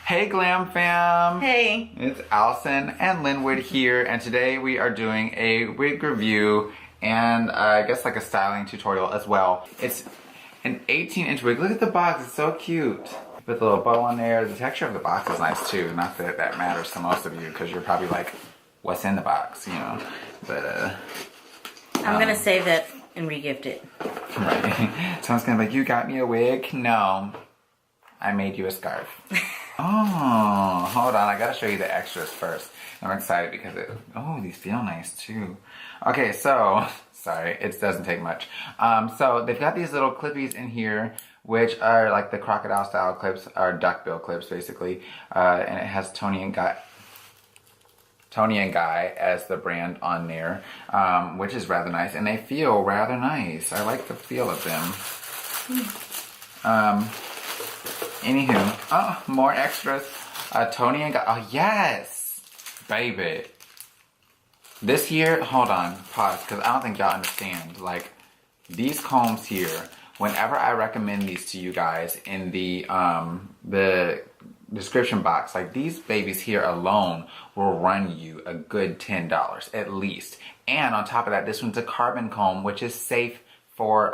Hey Glam Fam! Hey! It's Allison and Linwood here, and today we are doing a wig review and I guess like a styling tutorial as well. It's an 18-inch wig. Look at the box, it's so cute. With a little bow on there. The texture of the box is nice too. Not that that matters to most of you because you're probably like, what's in the box, you know? But I'm gonna save that and regift it. Right. Someone's gonna be like, you got me a wig? No. I made you a scarf. Oh, hold on. I gotta show you the extras first. I'm excited because these feel nice too. Okay, so, sorry, it doesn't take much. So they've got these little clippies in here, which are like the crocodile style clips, or duckbill clips basically. And it has Toni and Guy as the brand on there, which is rather nice. And they feel rather nice. I like the feel of them. Anywho, oh, more extras. Toni and Guy. Oh, yes! Baby. This here, hold on, pause, because I don't think y'all understand. Like, these combs here, whenever I recommend these to you guys in the description box, like these babies here alone will run you a good $10 at least. And on top of that, this one's a carbon comb, which is safe for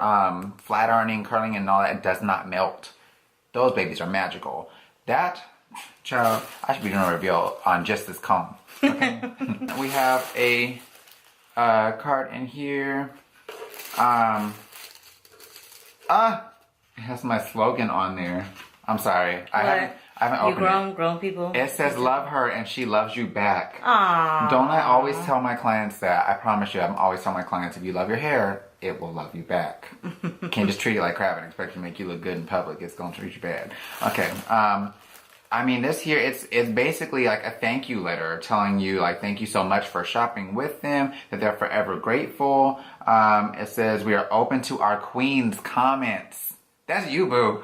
flat ironing, curling, and all that. It does not melt. Those babies are magical. That, child, I should be doing a review on just this comb. Okay. We have a card in here. It has my slogan on there. I'm sorry. I haven't opened it. Grown people. It says love her and she loves you back. Aww. Don't I always tell my clients that? I promise you, I'm always telling my clients, if you love your hair, it will love you back. You can't just treat it like crap and expect it to make you look good in public. It's gonna treat you bad. Okay. I mean, this here, it's basically like a thank you letter telling you, like, thank you so much for shopping with them, that they're forever grateful. It says, we are open to our queen's comments. That's you, boo.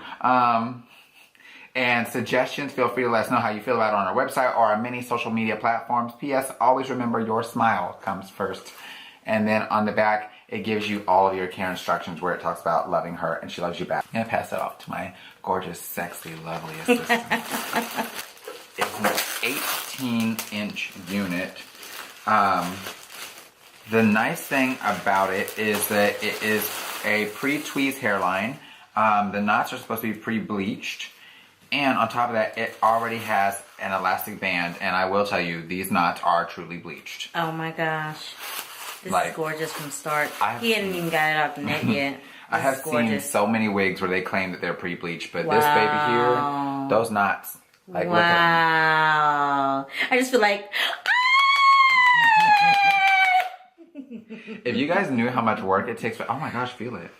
And suggestions, feel free to let us know how you feel about it on our website or our many social media platforms. P.S. Always remember your smile comes first. And then on the back, it gives you all of your care instructions where it talks about loving her and she loves you back. I'm going to pass that off to my gorgeous, sexy, lovely assistant. It's an 18-inch unit. The nice thing about it is that it is a pre-tweezed hairline. The knots are supposed to be pre-bleached. And on top of that, it already has an elastic band. And I will tell you, these knots are truly bleached. Oh my gosh. This is gorgeous from start. He hadn't even got it out the net yet. I have seen so many wigs where they claim that they're pre-bleached. But this baby here, those knots, like, look at them. I just feel like... If you guys knew how much work it takes, oh my gosh, feel it.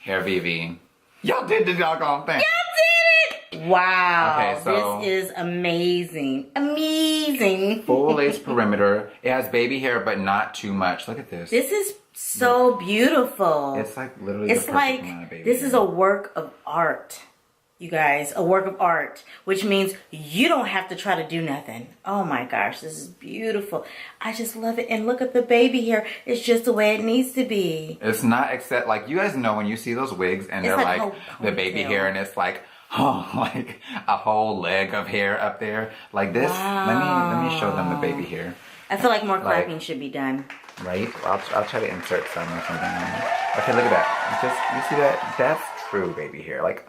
HairVivi. Y'all did the doggone thing. Wow. Okay, so this is amazing. Amazing. Full lace perimeter. It has baby hair, but not too much. Look at this. This is so beautiful. It's like literally the perfect amount of baby this hair. is a work of art. You guys, a work of art, which means you don't have to try to do nothing. Oh my gosh, this is beautiful. I just love it. And look at the baby hair. It's just the way it needs to be. It's not except, like, you guys know when you see those wigs and they're like the baby hair and it's like, oh, like a whole leg of hair up there. Like this, let me show them the baby hair. I feel like more clapping should be done. Right? I'll try to insert some or something. Okay, look at that. You see that? That's true baby hair. Like,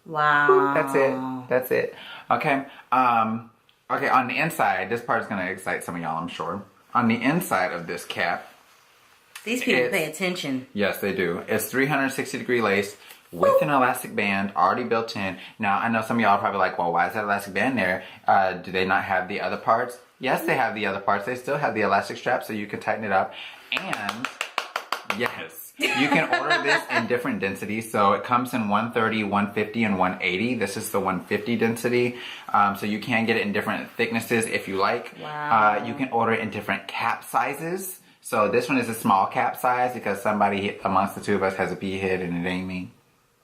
wow. That's it. That's it. Okay. Okay, on the inside, this part is going to excite some of y'all, I'm sure. On the inside of this cap. These people pay attention. Yes, they do. It's 360-degree lace with an elastic band already built in. Now, I know some of y'all are probably like, well, why is that elastic band there? Do they not have the other parts? Yes, they have the other parts. They still have the elastic strap so you can tighten it up. And, yes. You can order this in different densities. So it comes in 130, 150, and 180. This is the 150 density. So you can get it in different thicknesses if you like. Wow. You can order it in different cap sizes. So this one is a small cap size because somebody amongst the two of us has a pea head and it ain't me.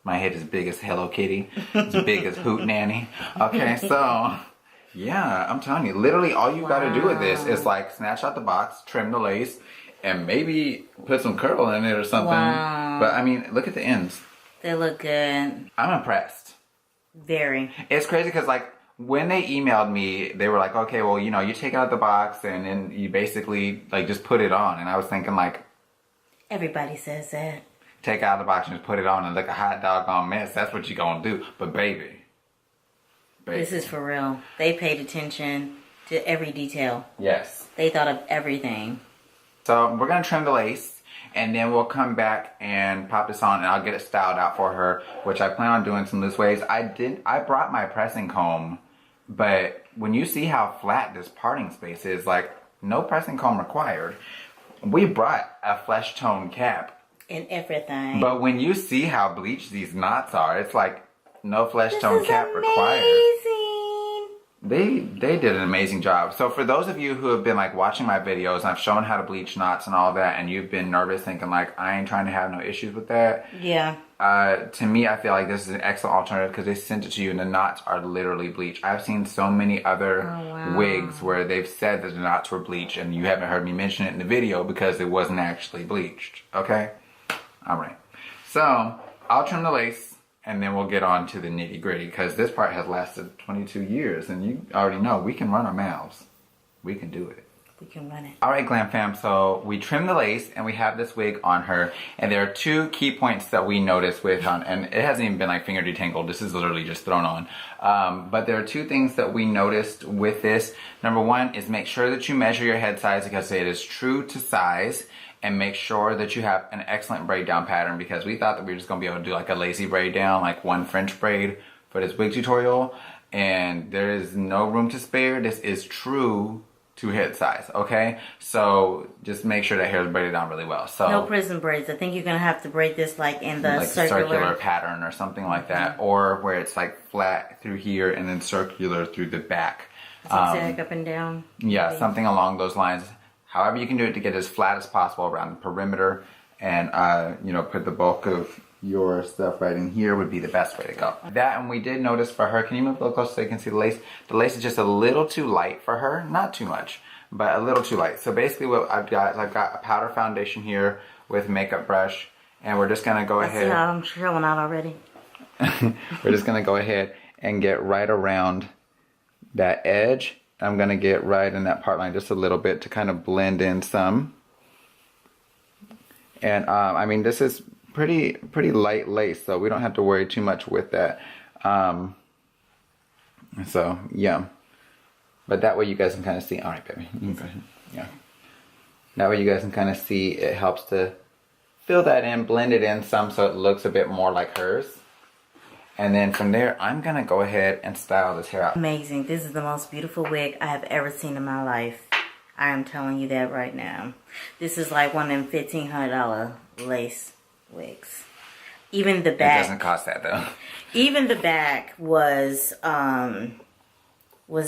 My head is big as Hello Kitty. It's big as Hoot Nanny. Okay, so yeah, I'm telling you, literally all you gotta do with this is like snatch out the box, trim the lace, and maybe put some curl in it or something. Wow. But I mean, look at the ends. They look good. I'm impressed. Very. It's crazy because like when they emailed me, they were like, okay, well, you know, you take it out the box and then you basically like just put it on. And I was thinking like, everybody says that. take it out of the box and just put it on and look a hot doggone mess. That's what you're gonna do. But baby. This is for real. They paid attention to every detail. Yes. They thought of everything. So we're gonna trim the lace. And then we'll come back and pop this on and I'll get it styled out for her, which I plan on doing some loose waves. I brought my pressing comb, but when you see how flat this parting space is, like no pressing comb required. We brought a flesh tone cap. And everything. But when you see how bleached these knots are, it's like no flesh tone cap amazing. required. They did an amazing job. So for those of you who have been like watching my videos and I've shown how to bleach knots and all that and you've been nervous thinking like I ain't trying to have no issues with that. Yeah. To me I feel like this is an excellent alternative because they sent it to you and the knots are literally bleached. I've seen so many other wigs where they've said that the knots were bleached and you haven't heard me mention it in the video because it wasn't actually bleached. Okay? Alright. So I'll trim the lace. And then we'll get on to the nitty gritty because this part has lasted 22 years and you already know we can run our mouths. We can do it. We can run it. Alright Glam Fam, so we trimmed the lace and we have this wig on her and there are two key points that we noticed with on, and it hasn't even been like finger detangled, this is literally just thrown on. But there are two things that we noticed with this. Number one is make sure that you measure your head size because it is true to size. And make sure that you have an excellent braid down pattern because we thought that we were just going to be able to do like a lazy braid down, like one French braid for this wig tutorial. And there is no room to spare. This is true to head size, okay? So just make sure that hair is braided down really well. So no prison braids. I think you're going to have to braid this like in the like circular pattern or something like that. Or where it's like flat through here and then circular through the back. Zigzag up and down. Yeah, maybe. Something along those lines. However you can do it to get as flat as possible around the perimeter and, you know, put the bulk of your stuff right in here would be the best way to go. That, and we did notice for her, can you move a little closer so you can see the lace? The lace is just a little too light for her. Not too much, but a little too light. So basically what I've got a powder foundation here with makeup brush and we're just going to go ahead. Yeah, I'm showing out already. We're just going to go ahead and get right around that edge. I'm going to get right in that part line just a little bit to kind of blend in some. And I mean, this is pretty light lace, so we don't have to worry too much with that. So, yeah. But that way you guys can kind of see. All right, baby. You can go ahead. Yeah. That way you guys can kind of see it helps to fill that in, blend it in some so it looks a bit more like hers. And then from there, I'm going to go ahead and style this hair out. Amazing. This is the most beautiful wig I have ever seen in my life. I am telling you that right now. This is like one of them $1,500 lace wigs. Even the back. It doesn't cost that though. Even the back was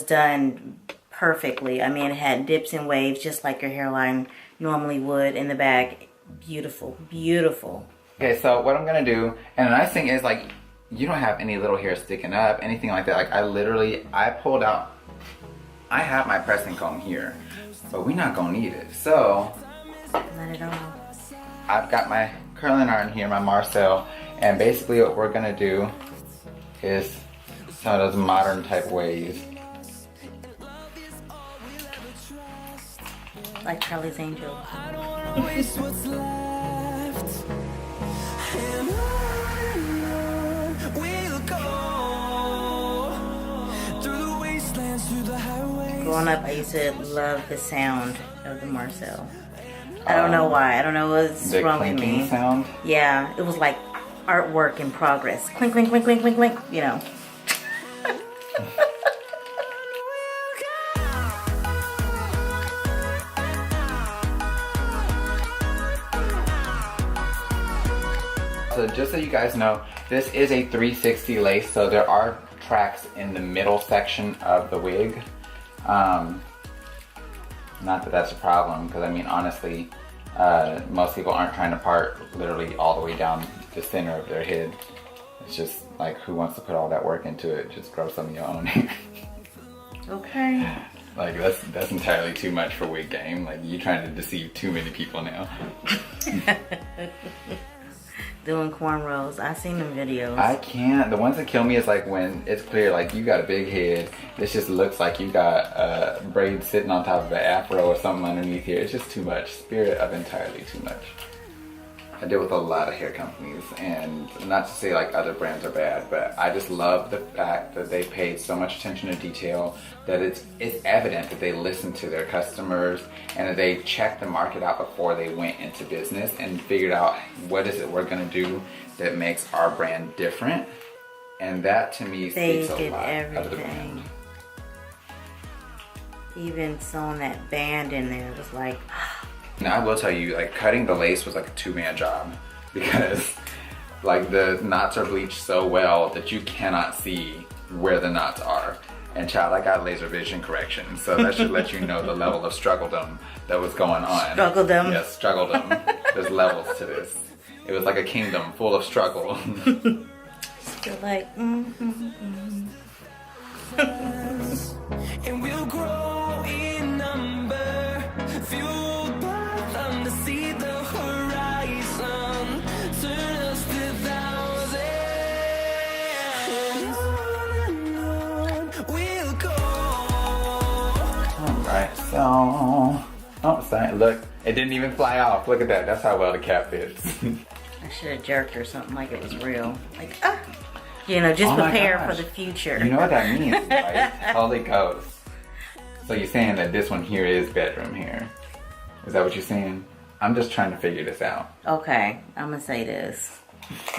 done perfectly. I mean, it had dips and waves just like your hairline normally would in the back. Beautiful. Beautiful. Okay, so what I'm going to do, and the nice thing is like, you don't have any little hair sticking up, anything like that. Like I pulled out, I have my pressing comb here, but we're not gonna need it. So, let it on. I've got my curling iron here, my Marcel, and basically what we're gonna do is some of those modern type waves. Like Charlie's Angels. Growing up, I used to love the sound of the Marcel. I don't know why. I don't know what's wrong with me. The clinking sound? Yeah, it was like artwork in progress. Clink, clink, clink, clink, clink, clink, you know. So just so you guys know, this is a 360 lace, so there are tracks in the middle section of the wig. Not that that's a problem, because I mean honestly, most people aren't trying to part literally all the way down the center of their head. It's just like, who wants to put all that work into it? Just grow some of your own hair. Okay. Like that's entirely too much for wig game. Like you're trying to deceive too many people now. doing cornrows. I seen them videos. I can't. The ones that kill me is like when it's clear, like you got a big head. This just looks like you got braids sitting on top of an afro or something underneath here. It's just too much. Spirit of entirely too much. I deal with a lot of hair companies, and not to say like other brands are bad, but I just love the fact that they paid so much attention to detail, that it's evident that they listened to their customers and that they checked the market out before they went into business and figured out what is it we're gonna do that makes our brand different. And that to me speaks a lot of the brand. Even sewing that band in there was like, now I will tell you, like cutting the lace was like a two-man job, because like the knots are bleached so well that you cannot see where the knots are. And child, I got laser vision correction, so that should let you know the level of struggledom that was going on. Struggledom? Yes, struggledom. There's levels to this. It was like a kingdom full of struggle. Still like, And we'll grow in number, fueled by them to see the horizon, turn us to thousands. And on we'll go. Alright, so... Oh, sorry, look. It didn't even fly off. Look at that. That's how well the cap fits. I should have jerked or something like it was real. Like, you know, just Oh my prepare gosh. for the future. You know what that means, right? Holy Ghost. So you're saying that this one here is bedroom hair? Is that what you're saying? I'm just trying to figure this out. Okay, I'm gonna say this.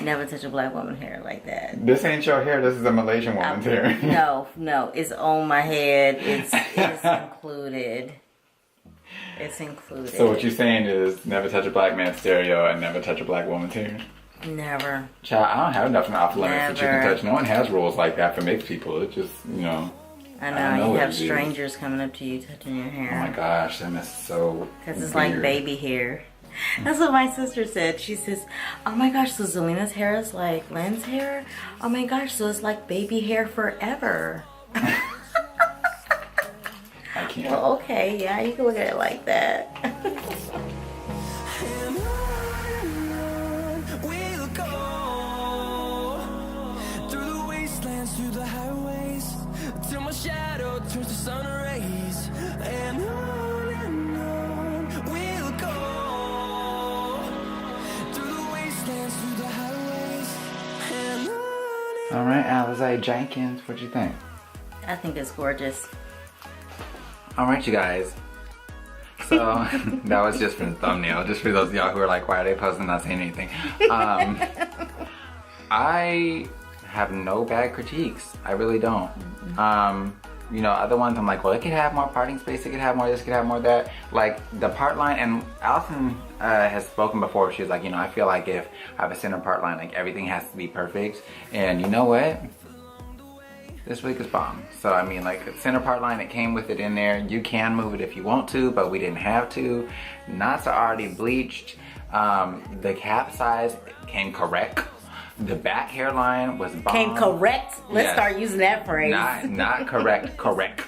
Never touch a black woman hair like that. This ain't your hair, this is a Malaysian woman's hair. No, it's on my head. It's included. It's included. So what you're saying is never touch a black man's stereo and never touch a black woman's hair? Never. Child, I don't have nothing off limits that you can Never. touch. No one has rules like that for mixed people. It just, you know. I I know, know you what have it is. strangers coming up to you touching your Oh my hair. gosh, that is so Because it's weird. like baby hair. That's what my sister said. She says, oh my gosh, so Zelina's hair is like Lynn's hair? Oh my gosh, so it's like baby hair forever. I can't. Well, okay, yeah, you can look at it like that. And on we'll go, through the wastelands, through the highways, till my shadow turns to sun rays. And on we'll go, through the wastelands, through the highways. And on. Alright, Alizé Jenkins, what'd you think? I think it's gorgeous. Alright, you guys. So, that was just for the thumbnail. Just for those of y'all who are like, why are they posting not saying anything? I have no bad critiques. I really don't. You know, other ones I'm like, well, it could have more parting space. It could have more this, it could have more that. Like, the part line, and Allison has spoken before. She was like, you know, I feel like if I have a center part line, like, everything has to be perfect. And you know what? This week is bomb. So I mean, like, center part line, it came with it in there. You can move it if you want to, but we didn't have to. Knots are already bleached. The cap size came correct. The back hairline was bomb. Came correct? Let's Yes. start using that phrase. Not correct, correct.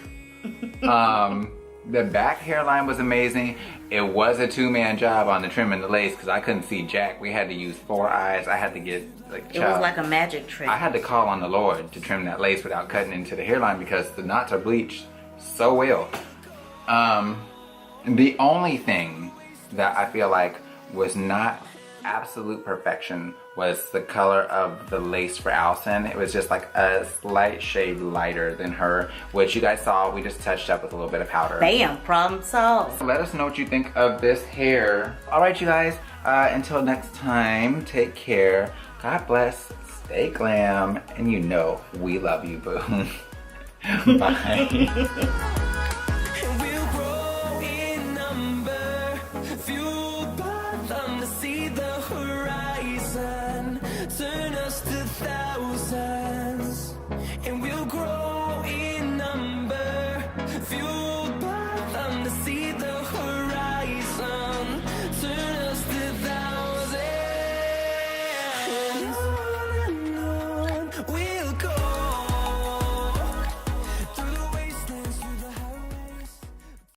The back hairline was amazing. It was a two-man job on the trim and the lace because I couldn't see jack. We had to use 4 eyes. I had to get like It was like a magic trick. I had to call on the Lord to trim that lace without cutting into the hairline because the knots are bleached so well. The only thing that I feel like was not absolute perfection was the color of the lace for Allison. It was just like a slight shade lighter than her, which you guys saw we just touched up with a little bit of powder. Bam, problem solved. Let us know what you think of this hair. Alright, you guys, until next time, take care. God bless, stay glam, and you know we love you, boo. Bye. And we'll grow in number, fueled by them to see the horizon, turn us to thousands.